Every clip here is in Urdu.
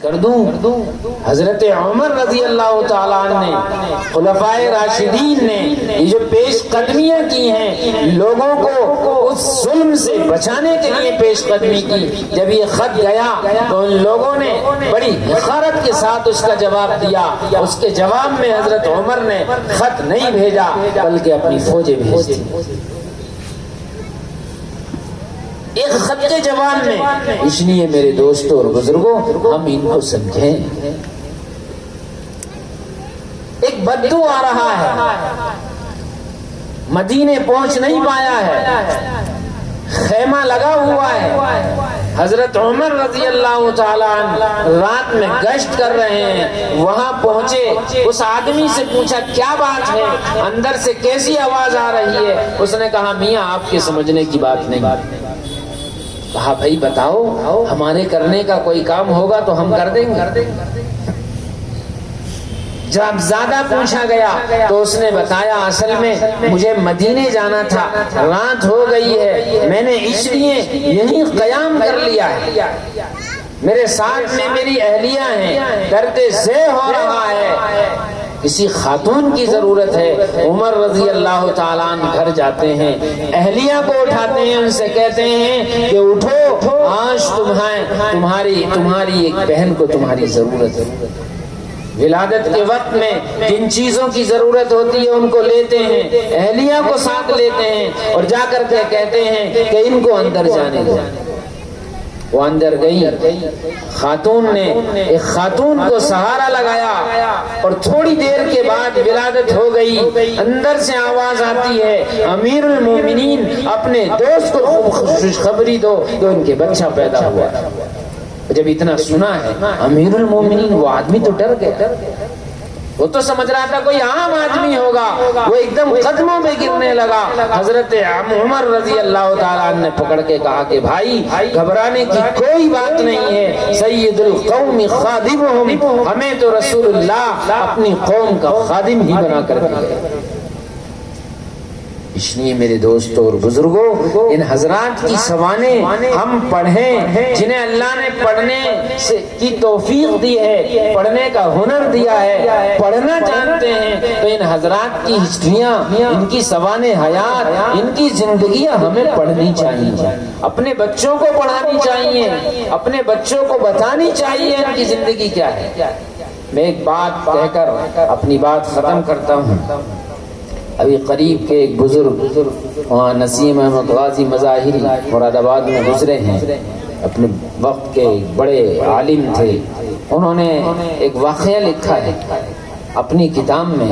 کر دوں حضرت عمر رضی اللہ تعالیٰ عنہ نے، خلفائے راشدین نے یہ جو پیش قدمیاں کی ہیں لوگوں کو اس ظلم سے بچانے کے لیے پیش قدمی کی، جب یہ خط گیا تو ان لوگوں نے بڑی حقارت کے ساتھ اس کا جواب دیا۔ اس کے جواب میں حضرت عمر نے خط نہیں بھیجا بلکہ اپنی فوجیں بھیج دی۔ ایک خط کے جواب میں، اس لیے میرے دوستوں اور بزرگوں ہم ان کو سمجھیں۔ ایک بدو آ رہا ہے، مدینے پہنچ نہیں پایا ہے، خیمہ لگا ہوا ہے، حضرت عمر رضی اللہ تعالیٰ عنہ رات میں گشت کر رہے ہیں، وہاں پہنچے، اس آدمی سے پوچھا کیا بات ہے، اندر سے کیسی آواز آ رہی ہے؟ اس نے کہا میاں آپ کے سمجھنے کی بات نہیں۔ کہا بھائی بتاؤ، ہمارے کرنے کا کوئی کام ہوگا تو ہم کر دیں گے۔ جب زیادہ پوچھا گیا تو اس نے بتایا اصل میں مجھے مدینے جانا تھا، رات ہو گئی ہے، میں نے اس لیے یہیں قیام کر لیا ہے، میرے ساتھ میں میری اہلیہ ہیں، درد ذہ ہو رہا ہے، کسی خاتون کی ضرورت ہے۔ عمر رضی اللہ تعالیٰ عنہ گھر جاتے ہیں، اہلیہ کو اٹھاتے ہیں، ان سے کہتے ہیں کہ اٹھو، آج تمہاری ایک بہن کو تمہاری ضرورت ہے۔ ولادت کے وقت میں جن چیزوں کی ضرورت ہوتی ہے ان کو لیتے ہیں، اہلیہ کو ساتھ لیتے ہیں اور جا کر کے کہتے ہیں کہ ان کو اندر جانے دو۔ وہ اندر گئی، خاتون نے ایک خاتون کو سہارا لگایا اور تھوڑی دیر کے بعد ولادت ہو گئی۔ اندر سے آواز آتی ہے امیر المومنین اپنے دوست کو خوشخبری دو کہ ان کے بچہ پیدا ہوا۔ جب اتنا سنا ہے امیر المومنین، وہ آدمی تو ڈر گیا، وہ تو سمجھ رہا تھا کوئی عام آدمی ہوگا، وہ ایک دم قدموں میں گرنے لگا۔ حضرت عمر رضی اللہ تعالیٰ عنہ نے پکڑ کے کہا کہ بھائی گھبرانے کی کوئی بات نہیں ہے، سید القوم خادمہم، ہمیں تو رسول اللہ اپنی قوم کا خادم ہی بنا کر دیا۔ اس لیے میرے دوستوں اور بزرگوں، ان حضرات کی سوانح ہم پڑھیں، جنہیں اللہ نے پڑھنے کی توفیق دی ہے، پڑھنے کا ہنر دیا ہے، پڑھنا جانتے ہیں، تو ان حضرات کی ہسٹریاں، ان کی سوانح حیات، ان کی زندگیاں ہمیں پڑھنی چاہیے، اپنے بچوں کو پڑھانی چاہیے، اپنے بچوں کو بتانی چاہیے ان کی زندگی کیا ہے۔ میں ایک بات کہہ کر اپنی بات ختم کرتا ہوں۔ ابھی قریب کے ایک بزرگ وہاں نسیم احمد غازی مظاہری مراد آباد میں گزرے ہیں، اپنے وقت کے بڑے عالم تھے، انہوں نے ایک واقعہ لکھا ہے اپنی کتاب میں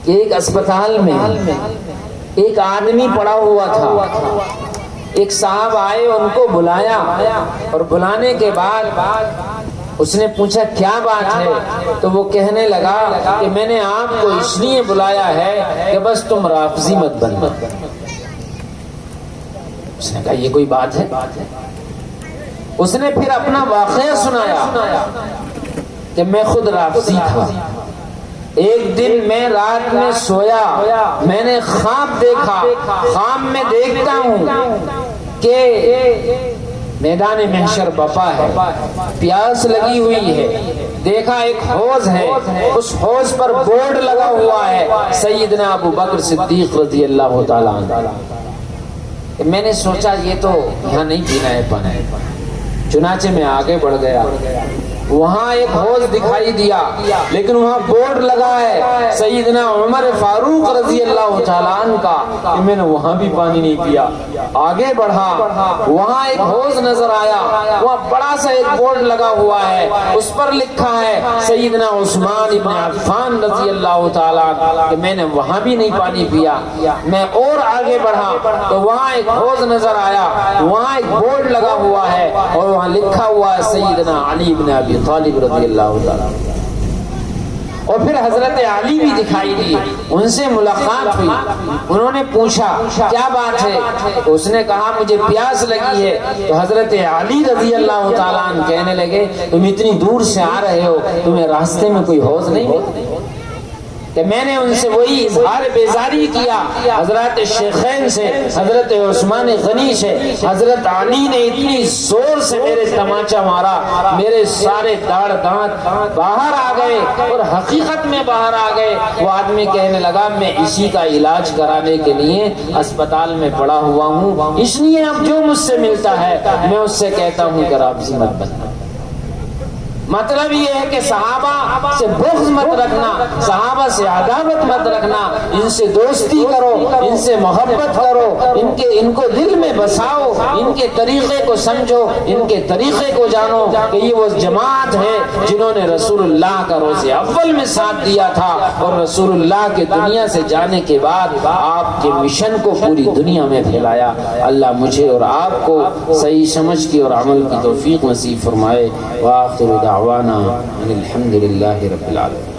کہ ایک اسپتال میں ایک آدمی پڑا ہوا تھا، ایک صاحب آئے، ان کو بلایا اور بلانے کے بعد اس نے پوچھا کیا بات ہے، تو وہ کہنے لگا کہ میں نے آپ کو اس لیے بلایا ہے کہ بس تم رافضی مت بننا۔ اس نے کہا یہ کوئی بات ہے؟ اس نے پھر اپنا واقعہ سنایا کہ میں خود رافضی تھا، ایک دن میں رات میں سویا، میں نے خواب دیکھا، خواب میں دیکھتا ہوں کہ میدان محشر بپا ہے، پیاس لگی ہوئی ہے، دیکھا ایک حوض ہے، اس حوض پر بورڈ لگا ہوا ہے سیدنا ابو بکر صدیق رضی اللہ تعالیٰ عنہ۔ میں نے سوچا یہ تو یہاں نہیں پینا ہے پانی، چنانچہ میں آگے بڑھ گیا، وہاں ایک حوض دکھائی دیا لیکن وہاں بورڈ لگا ہے سیدنا عمر فاروق رضی اللہ تعالیٰ عنہ کا، میں نے وہاں بھی پانی نہیں پیا۔ آگے بڑھا، وہاں ایک حوض نظر آیا، وہاں بڑا سا ایک بورڈ لگا ہوا ہے، اس پر لکھا ہے سیدنا عثمان ابن عفان رضی اللہ تعالیٰ عنہ، کہ میں نے وہاں بھی نہیں پانی پیا۔ میں اور آگے بڑھا تو وہاں ایک حوض نظر آیا، وہاں ایک بورڈ لگا ہوا ہے اور وہاں لکھا ہوا ہے سیدنا علی بن ابی طالب رضی اللہ تعالیٰ عنہ۔ اور پھر حضرت علی بھی دکھائی دی، ان سے ملاقات ہوئی، انہوں نے پوچھا کیا بات ہے، تو اس نے کہا مجھے پیاس لگی ہے، تو حضرت علی رضی اللہ تعالیٰ عنہ کہنے لگے تم اتنی دور سے آ رہے ہو، تمہیں راستے میں کوئی حوض نہیں؟ کہ میں نے ان سے وہی اظہار بیزاری کیا۔ حضرات شیخین سے، حضرت عثمان غنی سے، حضرت علی نے اتنی زور سے میرے تماچا مارا، میرے سارے داڑ دانت باہر آ گئے اور حقیقت میں باہر آ گئے۔ وہ آدمی کہنے لگا میں اسی کا علاج کرانے کے لیے اسپتال میں پڑا ہوا ہوں، اس لیے اب جو مجھ سے ملتا ہے میں اس سے کہتا ہوں کہ رافضی مت بننا۔ مطلب یہ ہے کہ صحابہ سے بغض مت رکھنا، صحابہ سے عداوت مت رکھنا، ان سے دوستی کرو، ان سے محبت کرو، ان کو دل میں بساؤ، ان کے طریقے کو سمجھو، ان کے طریقے کو جانو کہ یہ وہ جماعت ہے جنہوں نے رسول اللہ کا روز اول میں ساتھ دیا تھا، اور رسول اللہ کے دنیا سے جانے کے بعد آپ کے مشن کو پوری دنیا میں پھیلایا۔ اللہ مجھے اور آپ کو صحیح سمجھ کی اور عمل کی توفیق نصیب فرمائے۔ وآخر دعوانا الحمد للہ رب العالمین۔